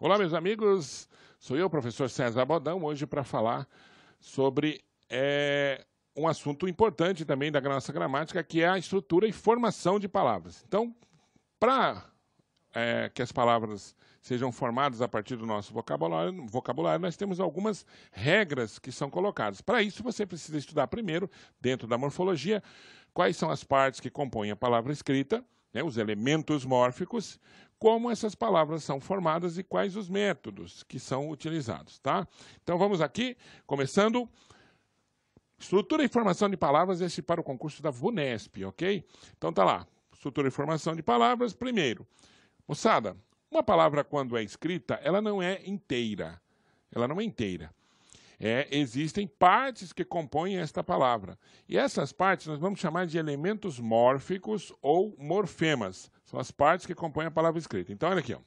Olá, meus amigos, sou eu, professor César Bodão, hoje para falar sobre um assunto importante também da nossa gramática, que é a estrutura e formação de palavras. Então, para que as palavras sejam formadas a partir do nosso vocabulário, nós temos algumas regras que são colocadas. Para isso, você precisa estudar primeiro, dentro da morfologia, quais são as partes que compõem a palavra escrita, né, os elementos mórficos, como essas palavras são formadas e quais os métodos que são utilizados, tá? Então vamos aqui, começando. Estrutura e formação de palavras, esse para o concurso da VUNESP, ok? Então tá lá, estrutura e formação de palavras, primeiro. Moçada, uma palavra quando é escrita, ela não é inteira. Ela não é inteira. Existem partes que compõem esta palavra. E essas partes nós vamos chamar de elementos mórficos ou morfemas. São as partes que compõem a palavra escrita. Então, olha aqui. Ó.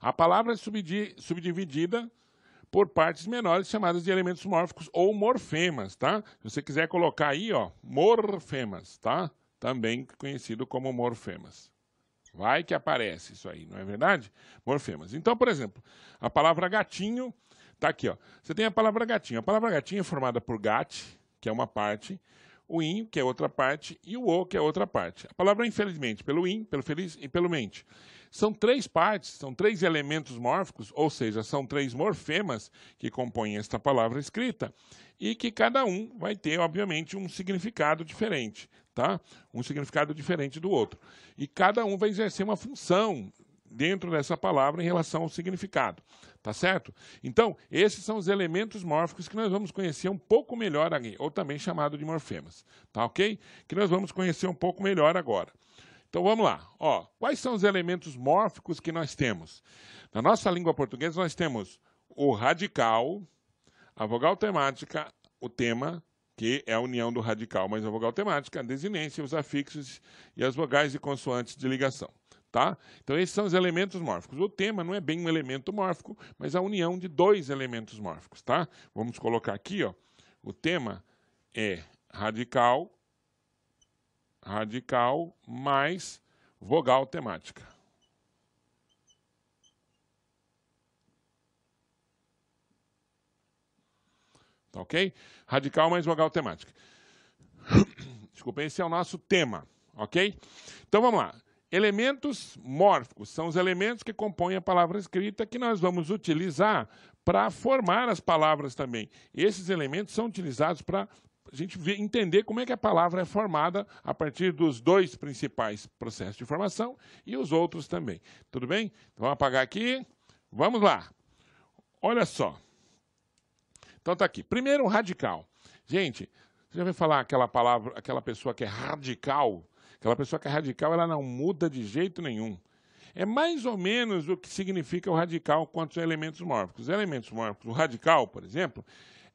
A palavra é subdividida por partes menores chamadas de elementos mórficos ou morfemas, tá? Se você quiser colocar aí, ó, morfemas, tá? Também conhecido como morfemas. Vai que aparece isso aí, não é verdade? Morfemas. Então, por exemplo, a palavra gatinho, tá aqui, ó. Você tem a palavra gatinho. A palavra gatinho é formada por gat, que é uma parte, o in, que é outra parte, e o, que é outra parte. A palavra infelizmente, pelo in, pelo feliz e pelo mente. São três partes, são três elementos mórficos, ou seja, são três morfemas que compõem esta palavra escrita, e que cada um vai ter, obviamente, um significado diferente, tá? Um significado diferente do outro. E cada um vai exercer uma função dentro dessa palavra em relação ao significado, tá certo? Então, esses são os elementos mórficos que nós vamos conhecer um pouco melhor aqui, ou também chamado de morfemas, tá ok? Que nós vamos conhecer um pouco melhor agora. Então, vamos lá. Ó, quais são os elementos mórficos que nós temos? Na nossa língua portuguesa, nós temos o radical, a vogal temática, o tema, que é a união do radical mais a vogal temática, a desinência, os afixos e as vogais e consoantes de ligação. Tá? Então, esses são os elementos mórficos. O tema não é bem um elemento mórfico, mas a união de dois elementos mórficos. Tá? Vamos colocar aqui, ó, o tema é radical mais vogal temática. Tá ok? Radical mais vogal temática. Desculpa, esse é o nosso tema, ok? Então, vamos lá. Elementos mórficos são os elementos que compõem a palavra escrita que nós vamos utilizar para formar as palavras também. Esses elementos são utilizados para a gente entender como é que a palavra é formada a partir dos dois principais processos de formação e os outros também. Tudo bem? Então, vamos apagar aqui. Vamos lá. Olha só. Então, tá aqui. Primeiro, radical. Gente, você já ouviu falar aquela palavra, aquela pessoa que é radical? Aquela pessoa que é radical, ela não muda de jeito nenhum. É mais ou menos o que significa o radical quanto aos elementos mórficos. Os elementos mórficos, o radical, por exemplo,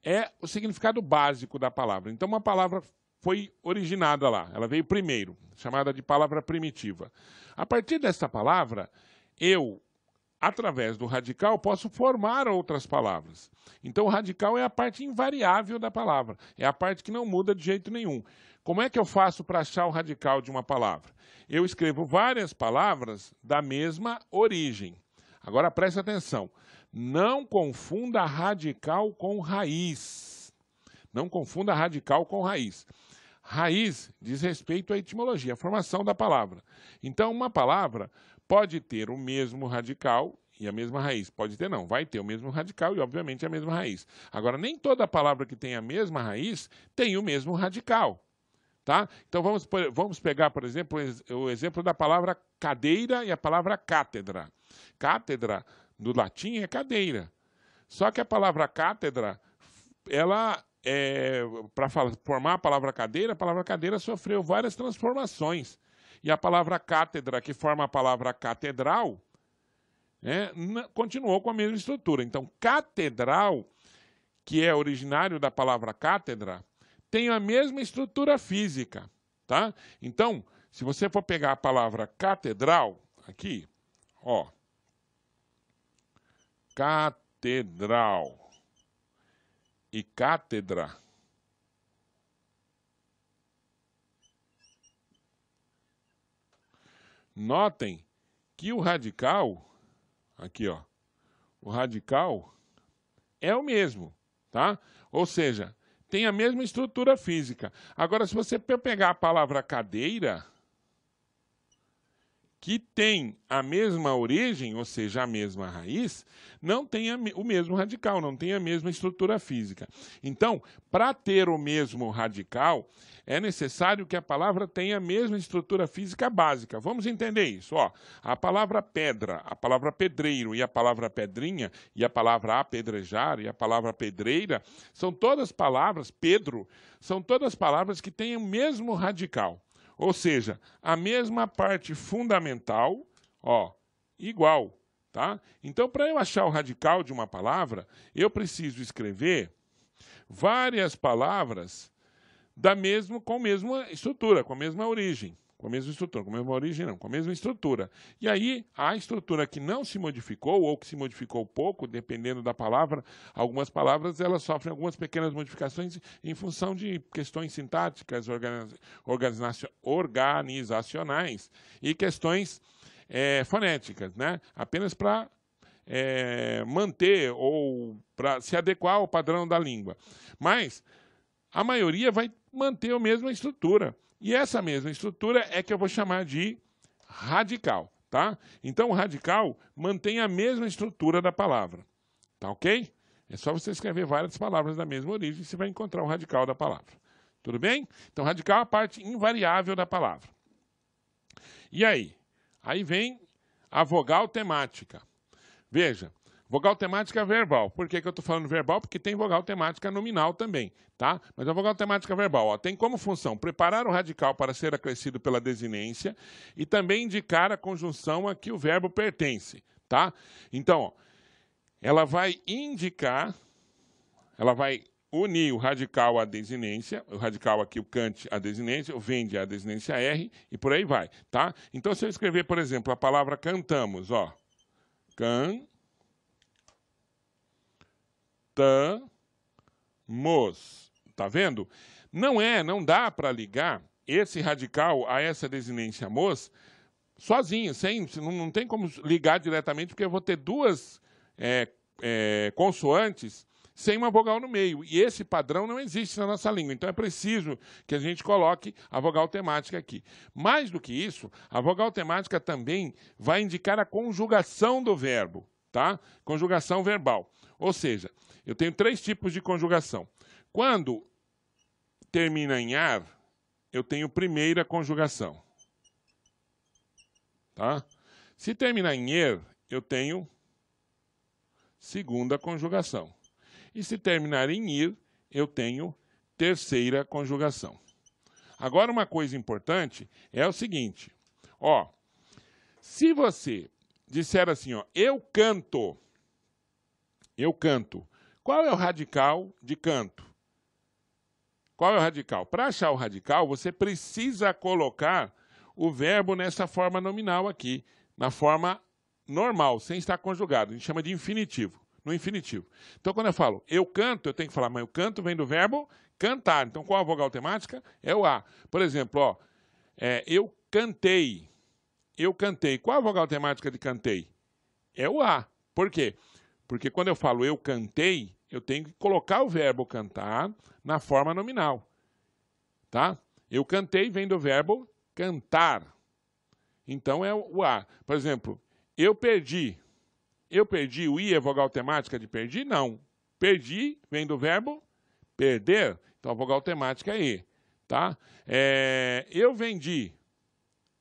é o significado básico da palavra. Então, uma palavra foi originada lá, ela veio primeiro, chamada de palavra primitiva. A partir dessa palavra, eu, através do radical, posso formar outras palavras. Então, o radical é a parte invariável da palavra, é a parte que não muda de jeito nenhum. Como é que eu faço para achar o radical de uma palavra? Eu escrevo várias palavras da mesma origem. Agora, preste atenção. Não confunda radical com raiz. Não confunda radical com raiz. Raiz diz respeito à etimologia, à formação da palavra. Então, uma palavra pode ter o mesmo radical e a mesma raiz. Pode ter, não. Vai ter o mesmo radical e, obviamente, a mesma raiz. Agora, nem toda palavra que tem a mesma raiz tem o mesmo radical. Tá? Então, vamos pegar, por exemplo, o exemplo da palavra cadeira e a palavra cátedra. Cátedra, do latim, é cadeira. Só que a palavra cátedra, ela, para formar a palavra cadeira sofreu várias transformações. E a palavra cátedra, que forma a palavra catedral, continuou com a mesma estrutura. Então, catedral, que é originário da palavra cátedra, tem a mesma estrutura física, tá? Então, se você for pegar a palavra catedral, aqui, ó, catedral e cátedra, notem que o radical aqui, ó, o radical é o mesmo, tá? Ou seja, tem a mesma estrutura física. Agora, se você pegar a palavra cadeira, que tem a mesma origem, ou seja, a mesma raiz, não tem o mesmo radical, não tem a mesma estrutura física. Então, para ter o mesmo radical, é necessário que a palavra tenha a mesma estrutura física básica. Vamos entender isso. Ó, a palavra pedra, a palavra pedreiro e a palavra pedrinha, e a palavra apedrejar e a palavra pedreira, são todas palavras, Pedro, são todas palavras que têm o mesmo radical. Ou seja, a mesma parte fundamental, ó, igual, tá? Então, para eu achar o radical de uma palavra, eu preciso escrever várias palavras com a mesma estrutura, com a mesma origem. Com a mesma estrutura, com a mesma origem não, com a mesma estrutura. E aí, a estrutura que não se modificou, ou que se modificou pouco, dependendo da palavra, algumas palavras elas sofrem algumas pequenas modificações em função de questões sintáticas, organizacionais e questões fonéticas, né? Apenas para manter ou para se adequar ao padrão da língua. Mas a maioria vai manter a mesma estrutura. E essa mesma estrutura é que eu vou chamar de radical, tá? Então, o radical mantém a mesma estrutura da palavra, tá ok? É só você escrever várias palavras da mesma origem e você vai encontrar o radical da palavra. Tudo bem? Então, radical é a parte invariável da palavra. E aí? Aí vem a vogal temática. Veja, vogal temática verbal. Por que eu estou falando verbal? Porque tem vogal temática nominal também, tá? Mas a vogal temática verbal, ó, tem como função preparar o radical para ser acrescido pela desinência e também indicar a conjunção a que o verbo pertence, tá? Então, ó, ela vai indicar, ela vai unir o radical à desinência, o radical aqui, o cante, a desinência, o vende a desinência R e por aí vai, tá? Então, se eu escrever, por exemplo, a palavra cantamos, ó, cantamos. Tá vendo? Não dá para ligar esse radical a essa desinência mos sozinho, não tem como ligar diretamente, porque eu vou ter duas consoantes sem uma vogal no meio. E esse padrão não existe na nossa língua. Então, é preciso que a gente coloque a vogal temática aqui. Mais do que isso, a vogal temática também vai indicar a conjugação do verbo, tá? Conjugação verbal. Ou seja, eu tenho 3 tipos de conjugação. Quando termina em ar, eu tenho primeira conjugação. Tá? Se terminar em er, eu tenho segunda conjugação. E se terminar em ir, eu tenho terceira conjugação. Agora, uma coisa importante é o seguinte. Ó, se você disser assim, ó, eu canto, qual é o radical de canto? Qual é o radical? Para achar o radical, você precisa colocar o verbo nessa forma nominal aqui, na forma normal, sem estar conjugado. A gente chama de infinitivo, no infinitivo. Então, quando eu falo eu canto, eu tenho que falar, mas o canto vem do verbo cantar. Então, qual a vogal temática? É o A. Por exemplo, ó, eu cantei. Eu cantei. Qual a vogal temática de cantei? É o A. Por quê? Porque quando eu falo eu cantei, eu tenho que colocar o verbo cantar na forma nominal. Tá? Eu cantei vem do verbo cantar. Então é o A. Por exemplo, eu perdi. Eu perdi, o I é vogal temática de perdi? Não. Perdi vem do verbo perder. Então a vogal temática é E. Tá? Eu vendi.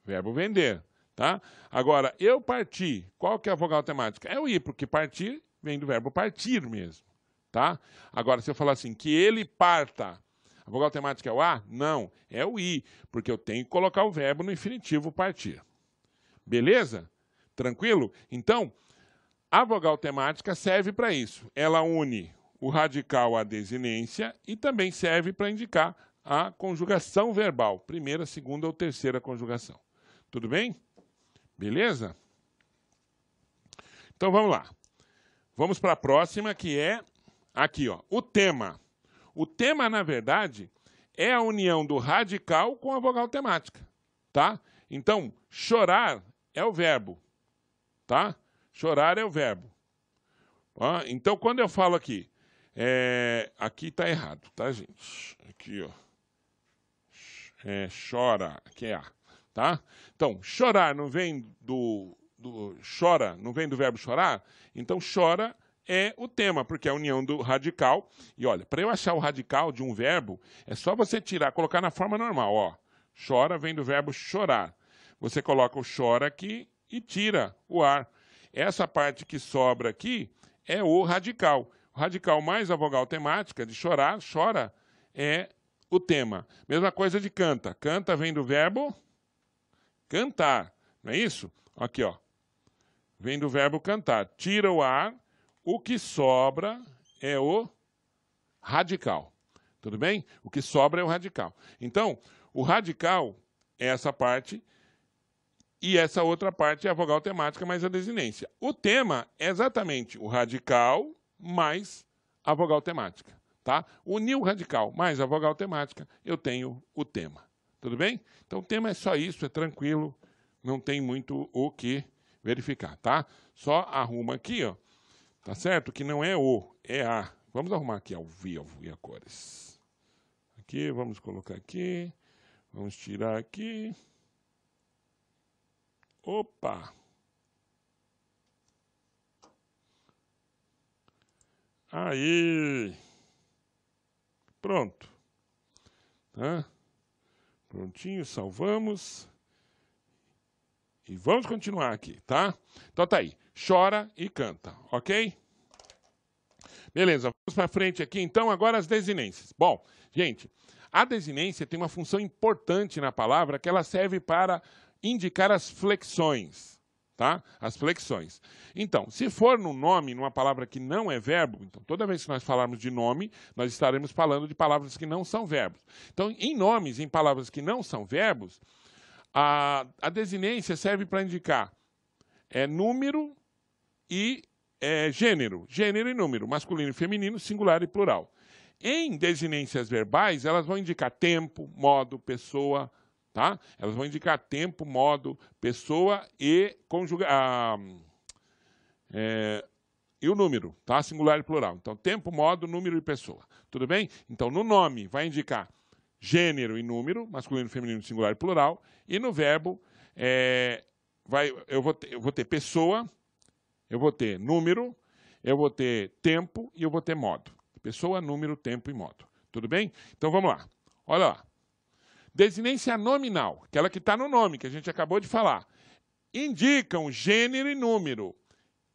Verbo vender. Tá? Agora, eu parti. Qual que é a vogal temática? É o I, porque partir vem do verbo partir mesmo. Tá? Agora, se eu falar assim, que ele parta, a vogal temática é o A? Não, é o I, porque eu tenho que colocar o verbo no infinitivo partir. Beleza? Tranquilo? Então, a vogal temática serve para isso. Ela une o radical à desinência e também serve para indicar a conjugação verbal. Primeira, segunda ou terceira conjugação. Tudo bem? Beleza? Então, vamos lá. Vamos para a próxima, que é aqui, ó, o tema. O tema, na verdade, é a união do radical com a vogal temática, tá? Então, chorar é o verbo, tá? Chorar é o verbo. Então, quando eu falo aqui, aqui está errado, tá, gente? Aqui, ó. Chora, aqui é A, tá? Então, chorar não vem chora, não vem do verbo chorar? Então, chora é o tema, porque é a união do radical. E olha, para eu achar o radical de um verbo, é só você tirar, colocar na forma normal, ó. Chora vem do verbo chorar. Você coloca o chora aqui e tira o ar. Essa parte que sobra aqui é o radical. O radical mais a vogal temática de chorar, chora, é o tema. Mesma coisa de canta. Canta vem do verbo cantar, não é isso? Aqui, ó. Vem do verbo cantar. Tira o ar, o que sobra é o radical. Tudo bem? O que sobra é o radical. Então, o radical é essa parte e essa outra parte é a vogal temática mais a desinência. O tema é exatamente o radical mais a vogal temática. Tá? Unir o radical mais a vogal temática, eu tenho o tema. Tudo bem? Então, o tema é só isso, é tranquilo, não tem muito o que verificar, tá? Só arruma aqui, ó, tá certo? Que não é o, é a. Vamos arrumar aqui ao vivo e a cores. Aqui, vamos colocar aqui, vamos tirar aqui. Opa! Aí! Pronto. Tá? Prontinho, salvamos. E vamos continuar aqui, tá? Então tá aí. Chora e canta, ok? Beleza, vamos para frente aqui. Então, agora as desinências. Bom, gente, a desinência tem uma função importante na palavra que ela serve para indicar as flexões. Tá? As flexões. Então, se for no nome, numa palavra que não é verbo, então toda vez que nós falarmos de nome, nós estaremos falando de palavras que não são verbos. Então, em nomes, em palavras que não são verbos, a desinência serve para indicar número e gênero. Gênero e número, masculino e feminino, singular e plural. Em desinências verbais, elas vão indicar tempo, modo, pessoa. Tá? Elas vão indicar tempo, modo, pessoa e e o número, tá? Singular e plural. Então, tempo, modo, número e pessoa. Tudo bem? Então, no nome vai indicar gênero e número, masculino, feminino, singular e plural. E no verbo, eu vou ter pessoa, eu vou ter número, eu vou ter tempo e eu vou ter modo. Pessoa, número, tempo e modo. Tudo bem? Então, vamos lá. Olha lá. Desinência nominal, aquela que está no nome, que a gente acabou de falar, indicam gênero e número.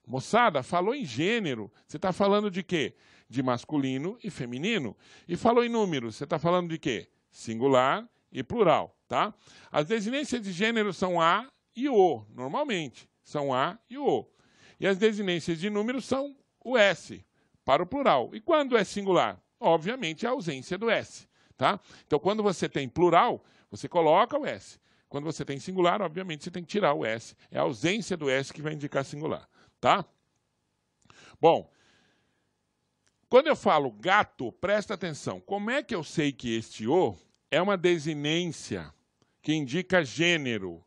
Moçada, falou em gênero, você está falando de quê? De masculino e feminino. E falou em número, você está falando de quê? Singular e plural, tá? As desinências de gênero são a e o, normalmente, são a e o. E as desinências de número são o s, para o plural. E quando é singular? Obviamente, a ausência do s. Tá? Então, quando você tem plural, você coloca o S. Quando você tem singular, obviamente, você tem que tirar o S. É a ausência do S que vai indicar singular. Tá? Bom, quando eu falo gato, presta atenção. Como é que eu sei que este O é uma desinência que indica gênero?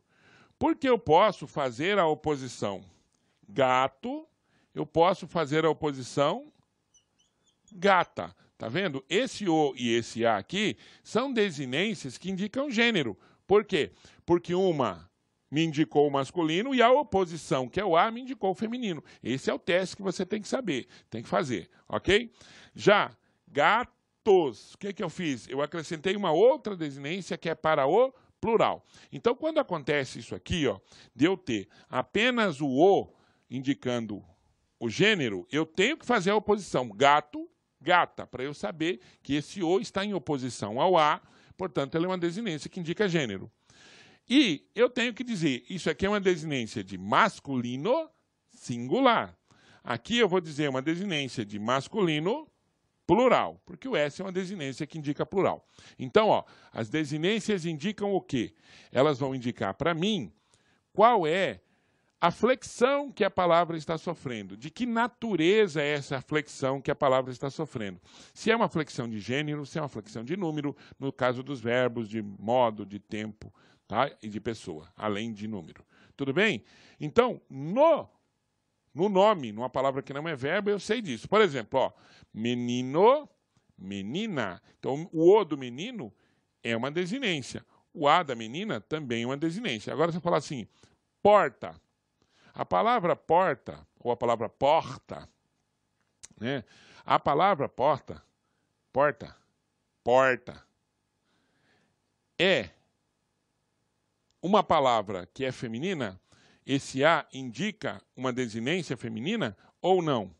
Porque eu posso fazer a oposição gato, eu posso fazer a oposição gata. Tá vendo? Esse O e esse A aqui são desinências que indicam gênero. Por quê? Porque uma me indicou o masculino e a oposição, que é o A, me indicou o feminino. Esse é o teste que você tem que saber, tem que fazer, ok? Já, gatos, o que eu fiz? Eu acrescentei uma outra desinência que é para o plural. Então, quando acontece isso aqui, ó, de eu ter apenas o O indicando o gênero, eu tenho que fazer a oposição gato, gata, para eu saber que esse O está em oposição ao A, portanto, ela é uma desinência que indica gênero. E eu tenho que dizer, isso aqui é uma desinência de masculino singular. Aqui eu vou dizer uma desinência de masculino plural, porque o S é uma desinência que indica plural. Então, ó, as desinências indicam o quê? Elas vão indicar para mim qual é a flexão que a palavra está sofrendo. De que natureza é essa flexão que a palavra está sofrendo? Se é uma flexão de gênero, se é uma flexão de número, no caso dos verbos de modo, de tempo, tá? E de pessoa, além de número. Tudo bem? Então, no no nome, numa palavra que não é verbo, eu sei disso. Por exemplo, ó, menino, menina. Então, o O do menino é uma desinência. O A da menina também é uma desinência. Agora, você fala assim, porta. A palavra porta, ou a palavra porta, né? A palavra porta, porta, é uma palavra que é feminina, esse A indica uma desinência feminina ou não?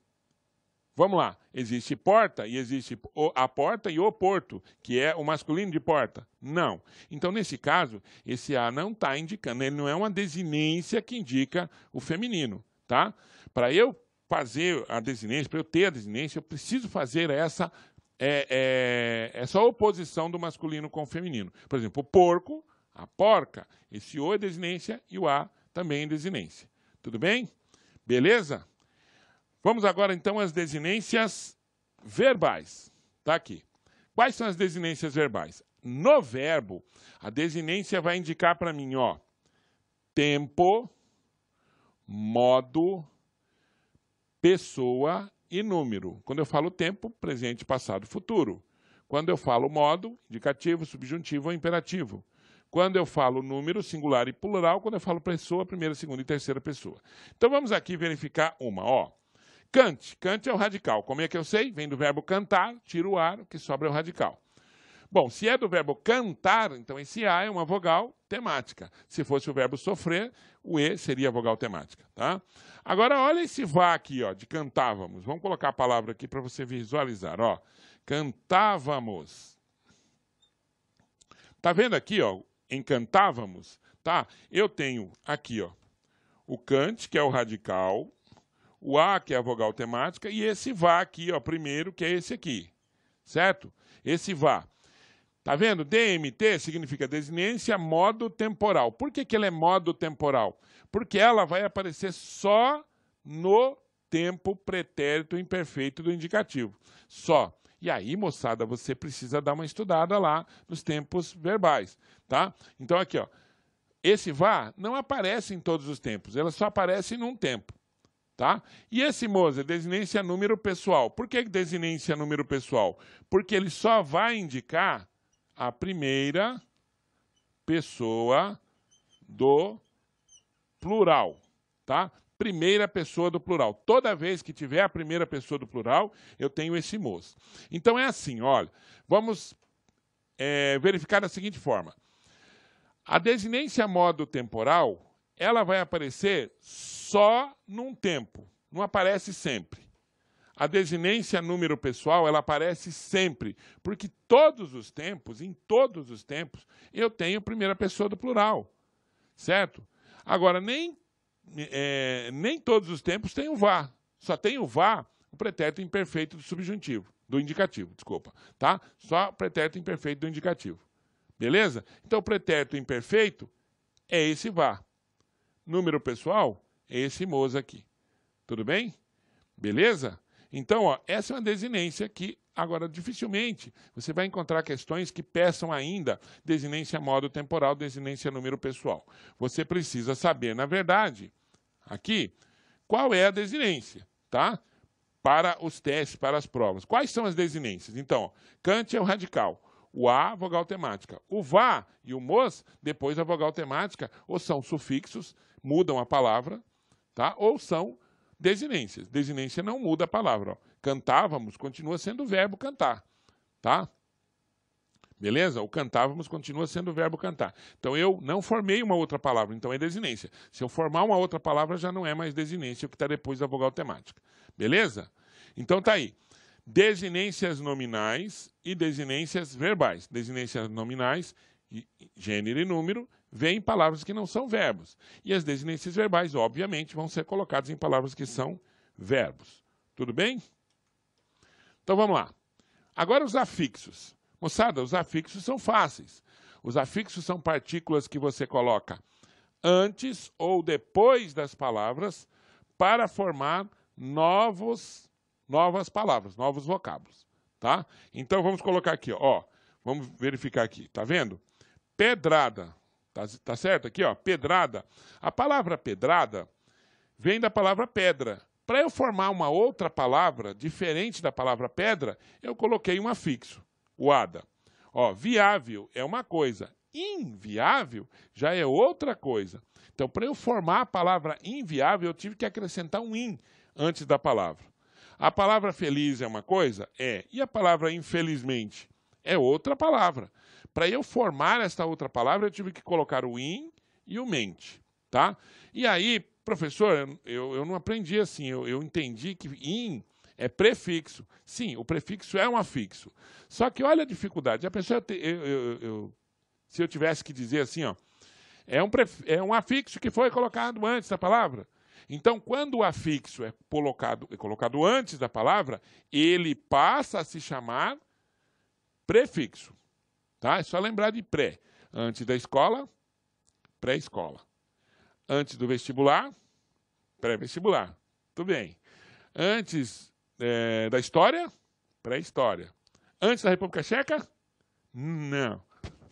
Vamos lá, existe porta e existe a porta e o porto, que é o masculino de porta. Não. Então, nesse caso, esse A não está indicando, ele não é uma desinência que indica o feminino, tá? Para eu fazer a desinência, para eu ter a desinência, eu preciso fazer essa oposição do masculino com o feminino. Por exemplo, o porco, a porca, esse O é desinência e o A também é desinência. Tudo bem? Beleza? Vamos agora, então, às desinências verbais. Está aqui. Quais são as desinências verbais? No verbo, a desinência vai indicar para mim, ó, tempo, modo, pessoa e número. Quando eu falo tempo, presente, passado, futuro. Quando eu falo modo, indicativo, subjuntivo ou imperativo. Quando eu falo número, singular e plural. Quando eu falo pessoa, primeira, segunda e terceira pessoa. Então, vamos aqui verificar uma, ó. Cante. Cante é o radical. Como é que eu sei? Vem do verbo cantar, tiro o ar, o que sobra é o radical. Bom, se é do verbo cantar, então esse A é uma vogal temática. Se fosse o verbo sofrer, o E seria a vogal temática, tá? Agora, olha esse vá aqui, ó, de cantávamos. Vamos colocar a palavra aqui para você visualizar, ó. Cantávamos. Tá vendo aqui, ó, em cantávamos, tá? Eu tenho aqui, ó, o cante, que é o radical, o A, que é a vogal temática, e esse vá aqui, ó, primeiro, que é esse aqui, certo? Esse vá. Tá vendo? DMT significa desinência modo temporal. Por que ela é modo temporal? Porque ela vai aparecer só no tempo pretérito imperfeito do indicativo. Só. E aí, moçada, você precisa dar uma estudada lá nos tempos verbais, tá? Então, aqui, ó, esse vá não aparece em todos os tempos, ela só aparece num tempo. Tá? E esse moço é desinência número pessoal. Por que desinência número pessoal? Porque ele só vai indicar a primeira pessoa do plural. Tá? Primeira pessoa do plural. Toda vez que tiver a primeira pessoa do plural, eu tenho esse moço. Então é assim, olha, vamos verificar da seguinte forma. A desinência modo temporal, ela vai aparecer só num tempo, não aparece sempre. A desinência número pessoal, ela aparece sempre, porque todos os tempos, em todos os tempos, eu tenho primeira pessoa do plural, certo? Agora, nem todos os tempos tem o vá, só tem o vá, o pretérito imperfeito do subjuntivo, do indicativo, desculpa, tá? Só pretérito imperfeito do indicativo, beleza? Então, o pretérito imperfeito é esse vá. Número pessoal é esse moço aqui. Tudo bem? Beleza? Então, ó, essa é uma desinência que, agora, dificilmente você vai encontrar questões que peçam ainda desinência modo temporal, desinência número pessoal. Você precisa saber, na verdade, aqui, qual é a desinência, tá? Para os testes, para as provas. Quais são as desinências? Então, ó, cante é o radical. O A, vogal temática. O vá e o mos, depois a vogal temática, ou são sufixos, mudam a palavra, tá? Ou são desinências. Desinência não muda a palavra. Ó. Cantávamos continua sendo o verbo cantar, tá? Beleza? O cantávamos continua sendo o verbo cantar. Então, eu não formei uma outra palavra, então é desinência. Se eu formar uma outra palavra, já não é mais desinência, o que está depois da vogal temática. Beleza? Então, tá aí. Desinências nominais e desinências verbais. Desinências nominais, gênero e número, vêm em palavras que não são verbos. E as desinências verbais, obviamente, vão ser colocadas em palavras que são verbos. Tudo bem? Então, vamos lá. Agora, os afixos. Moçada, os afixos são fáceis. Os afixos são partículas que você coloca antes ou depois das palavras para formar novas palavras, novos vocábulos, tá? Então, vamos colocar aqui, ó. Vamos verificar aqui, tá vendo? Pedrada, tá certo? Aqui, ó, pedrada. A palavra pedrada vem da palavra pedra. Para eu formar uma outra palavra, diferente da palavra pedra, eu coloquei um afixo, o ada. Ó, viável é uma coisa, inviável já é outra coisa. Então, para eu formar a palavra inviável, eu tive que acrescentar um in antes da palavra. A palavra feliz é uma coisa? É. E a palavra infelizmente? É outra palavra. Para eu formar esta outra palavra, eu tive que colocar o in e o mente, tá? E aí, professor, eu não aprendi assim, eu entendi que in é prefixo. Sim, o prefixo é um afixo. Só que olha a dificuldade. A pessoa, se eu tivesse que dizer assim, ó, é um afixo que foi colocado antes da palavra. Então, quando o afixo é colocado antes da palavra, ele passa a se chamar prefixo. Tá? É só lembrar de pré. Antes da escola, pré-escola. Antes do vestibular, pré-vestibular. Tudo bem. Antes da história, pré-história. Antes da República Tcheca? Não.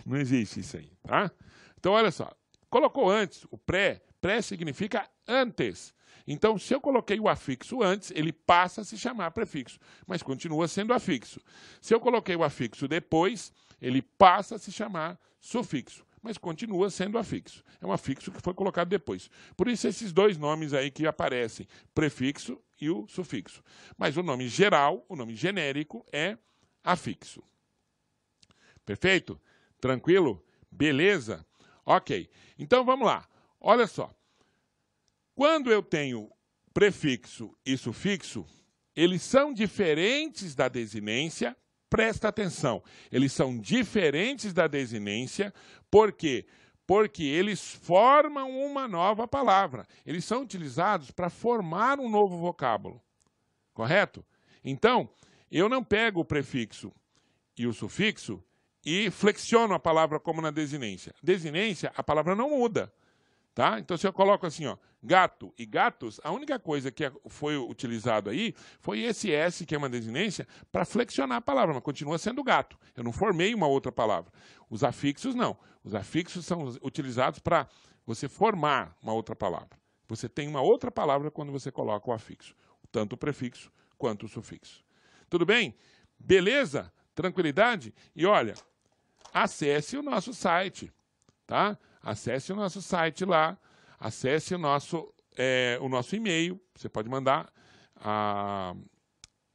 Não existe isso aí, tá? Então, olha só. Colocou antes, o pré significa antes. Então, se eu coloquei o afixo antes, ele passa a se chamar prefixo, mas continua sendo afixo. Se eu coloquei o afixo depois, ele passa a se chamar sufixo, mas continua sendo afixo. É um afixo que foi colocado depois. Por isso, esses dois nomes aí que aparecem, prefixo e o sufixo. Mas o nome geral, o nome genérico, é afixo. Perfeito? Tranquilo? Beleza? Ok. Então, vamos lá. Olha só. Quando eu tenho prefixo e sufixo, eles são diferentes da desinência. Presta atenção. Eles são diferentes da desinência. Por quê? Porque eles formam uma nova palavra. Eles são utilizados para formar um novo vocábulo. Correto? Então, eu não pego o prefixo e o sufixo e flexiono a palavra como na desinência. Desinência, a palavra não muda. Tá? Então, se eu coloco assim, ó, gato e gatos, a única coisa que foi utilizado aí foi esse S, que é uma desinência, para flexionar a palavra, mas continua sendo gato. Eu não formei uma outra palavra. Os afixos, não. Os afixos são utilizados para você formar uma outra palavra. Você tem uma outra palavra quando você coloca o afixo, tanto o prefixo quanto o sufixo. Tudo bem? Beleza? Tranquilidade? E olha, acesse o nosso site, tá? Acesse o nosso site lá, acesse o nosso e-mail, você pode mandar a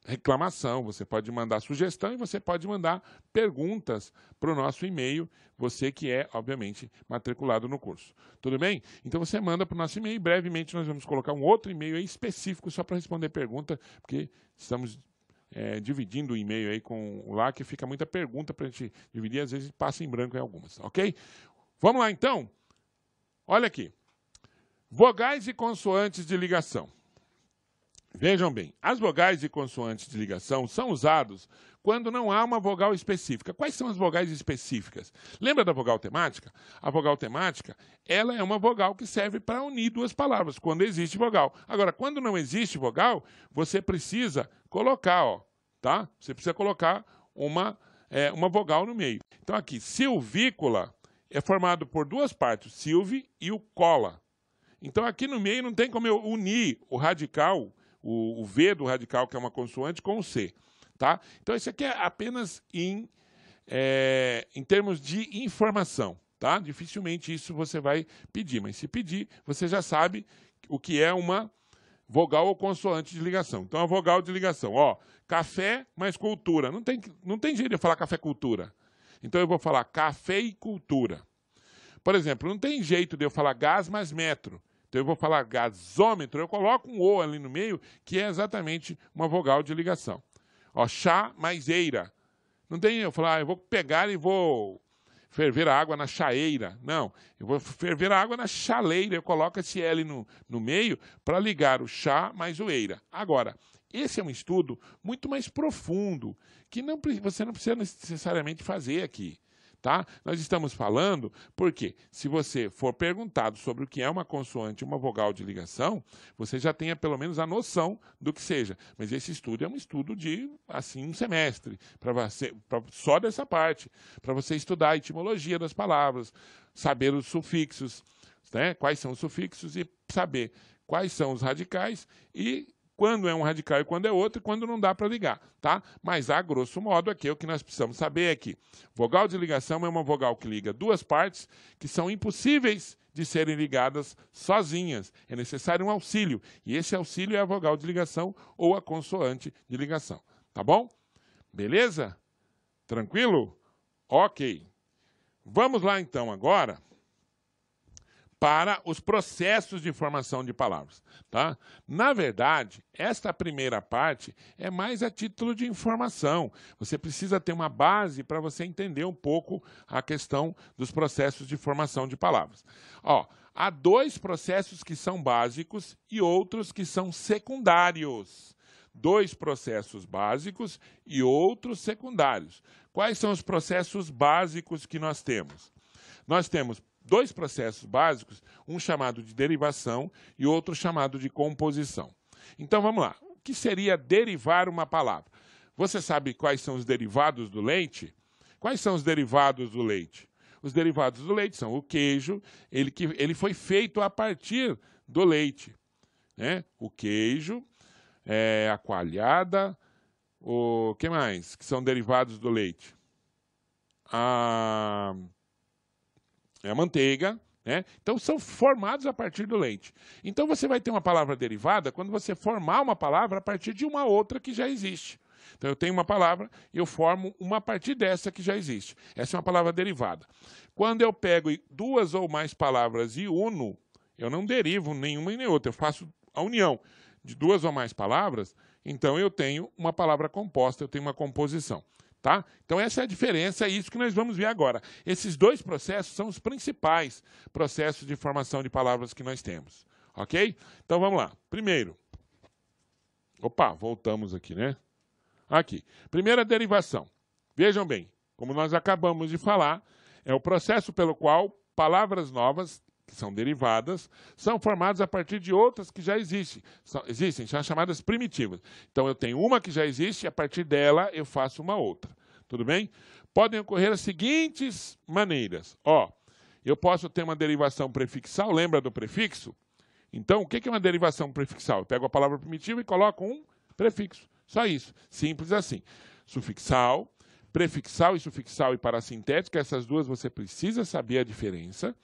reclamação, você pode mandar sugestão e você pode mandar perguntas para o nosso e-mail, você que é, obviamente, matriculado no curso. Tudo bem? Então você manda para o nosso e-mail e brevemente nós vamos colocar um outro e-mail aí específico só para responder pergunta, porque estamos dividindo o e-mail aí com lá, que fica muita pergunta para a gente dividir, às vezes passa em branco em algumas, ok? Vamos lá, então? Olha aqui. Vogais e consoantes de ligação. Vejam bem, as vogais e consoantes de ligação são usados quando não há uma vogal específica. Quais são as vogais específicas? Lembra da vogal temática? A vogal temática, ela é uma vogal que serve para unir duas palavras, quando existe vogal. Agora, quando não existe vogal, você precisa colocar, ó, tá? Você precisa colocar uma vogal no meio. Então, aqui, silvícola é formado por duas partes, silve e o cola. Então, aqui no meio não tem como eu unir o radical, o V do radical, que é uma consoante, com o C. Tá? Então, isso aqui é apenas em termos de informação. Tá? Dificilmente isso você vai pedir, mas se pedir, você já sabe o que é uma vogal ou consoante de ligação. Então, a vogal de ligação, ó, café mais cultura. Não tem jeito de eu falar café cultura. Então, eu vou falar café e cultura. Por exemplo, não tem jeito de eu falar gás mais metro. Então, eu vou falar gasômetro, eu coloco um O ali no meio, que é exatamente uma vogal de ligação. Ó, chá mais eira. Não tem eu falar, eu vou pegar e vou ferver a água na chaeira. Não, eu vou ferver a água na chaleira. Eu coloco esse L no meio para ligar o chá mais o eira. Agora, esse é um estudo muito mais profundo, que você não precisa necessariamente fazer aqui. Tá? Nós estamos falando porque, se você for perguntado sobre o que é uma consoante e uma vogal de ligação, você já tenha pelo menos a noção do que seja. Mas esse estudo é um estudo de, assim, um semestre, só dessa parte, para você estudar a etimologia das palavras, saber os sufixos, né? Quais são os sufixos e saber quais são os radicais e quando é um radical e quando é outro, e quando não dá para ligar, tá? Mas, a grosso modo, aqui o que nós precisamos saber é que vogal de ligação é uma vogal que liga duas partes que são impossíveis de serem ligadas sozinhas. É necessário um auxílio, e esse auxílio é a vogal de ligação ou a consoante de ligação. Tá bom? Beleza? Tranquilo? Ok. Vamos lá, então, agora para os processos de formação de palavras, tá? Na verdade, esta primeira parte é mais a título de informação. Você precisa ter uma base para você entender um pouco a questão dos processos de formação de palavras. Ó, há dois processos que são básicos e outros que são secundários. Dois processos básicos e outros secundários. Quais são os processos básicos que nós temos? Nós temos dois processos básicos, um chamado de derivação e outro chamado de composição. Então, vamos lá. O que seria derivar uma palavra? Você sabe quais são os derivados do leite? Quais são os derivados do leite? Os derivados do leite são o queijo, ele foi feito a partir do leite, né? O queijo, a coalhada, o que mais que são derivados do leite? A manteiga, né? Então, são formados a partir do leite. Então, você vai ter uma palavra derivada quando você formar uma palavra a partir de uma outra que já existe. Então, eu tenho uma palavra e eu formo uma a partir dessa que já existe. Essa é uma palavra derivada. Quando eu pego duas ou mais palavras e uno, eu não derivo nenhuma e nem outra, eu faço a união de duas ou mais palavras, então eu tenho uma palavra composta, eu tenho uma composição. Tá? Então, essa é a diferença, é isso que nós vamos ver agora. Esses dois processos são os principais processos de formação de palavras que nós temos. Ok? Então, vamos lá. Primeiro. Opa, voltamos aqui, né? Aqui. Primeira derivação. Vejam bem, como nós acabamos de falar, é o processo pelo qual palavras novas, que são derivadas, são formadas a partir de outras que já existem. São chamadas primitivas. Então, eu tenho uma que já existe e, a partir dela, eu faço uma outra. Tudo bem? Podem ocorrer as seguintes maneiras. Ó, eu posso ter uma derivação prefixal, lembra do prefixo? Então, o que é uma derivação prefixal? Eu pego a palavra primitiva e coloco um prefixo. Só isso. Simples assim. Sufixal, prefixal e sufixal e parassintética, essas duas você precisa saber a diferença.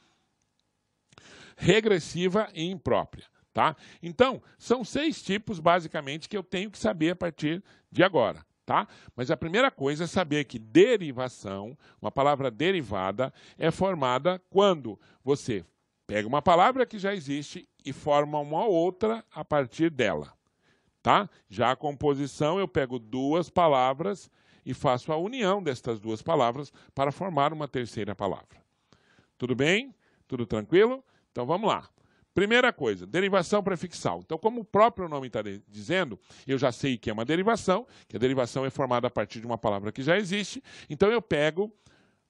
Regressiva e imprópria, tá? Então, são 6 tipos, basicamente, que eu tenho que saber a partir de agora, tá? Mas a primeira coisa é saber que derivação, uma palavra derivada, é formada quando você pega uma palavra que já existe e forma uma outra a partir dela, tá? Já a composição, eu pego duas palavras e faço a união destas duas palavras para formar uma terceira palavra. Tudo bem? Tudo tranquilo? Então, vamos lá. Primeira coisa, derivação prefixal. Então, como o próprio nome está dizendo, eu já sei que é uma derivação, que a derivação é formada a partir de uma palavra que já existe. Então, eu pego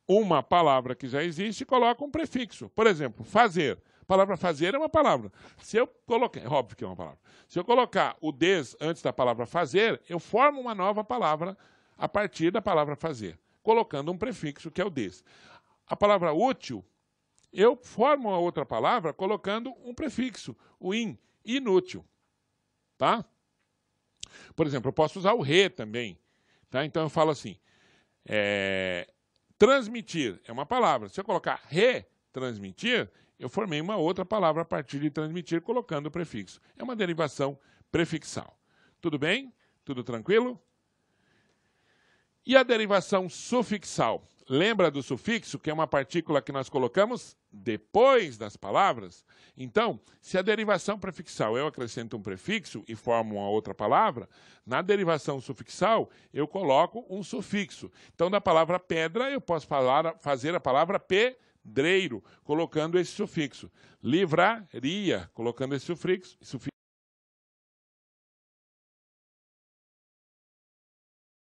uma palavra que já existe e coloco um prefixo. Por exemplo, fazer. A palavra fazer é uma palavra. Se eu colocar, é óbvio que é uma palavra. Se eu colocar o des antes da palavra fazer, eu formo uma nova palavra a partir da palavra fazer, colocando um prefixo, que é o des. A palavra útil, eu formo uma outra palavra colocando um prefixo, o in, inútil. Tá? Por exemplo, eu posso usar o re também. Tá? Então, eu falo assim, transmitir é uma palavra. Se eu colocar retransmitir, eu formei uma outra palavra a partir de transmitir, colocando o prefixo. É uma derivação prefixal. Tudo bem? Tudo tranquilo? E a derivação sufixal? Lembra do sufixo, que é uma partícula que nós colocamos depois das palavras? Então, se a derivação prefixal eu acrescento um prefixo e formo uma outra palavra, na derivação sufixal eu coloco um sufixo. Então, da palavra pedra, eu posso fazer a palavra pedreiro, colocando esse sufixo. Livraria, colocando esse sufixo.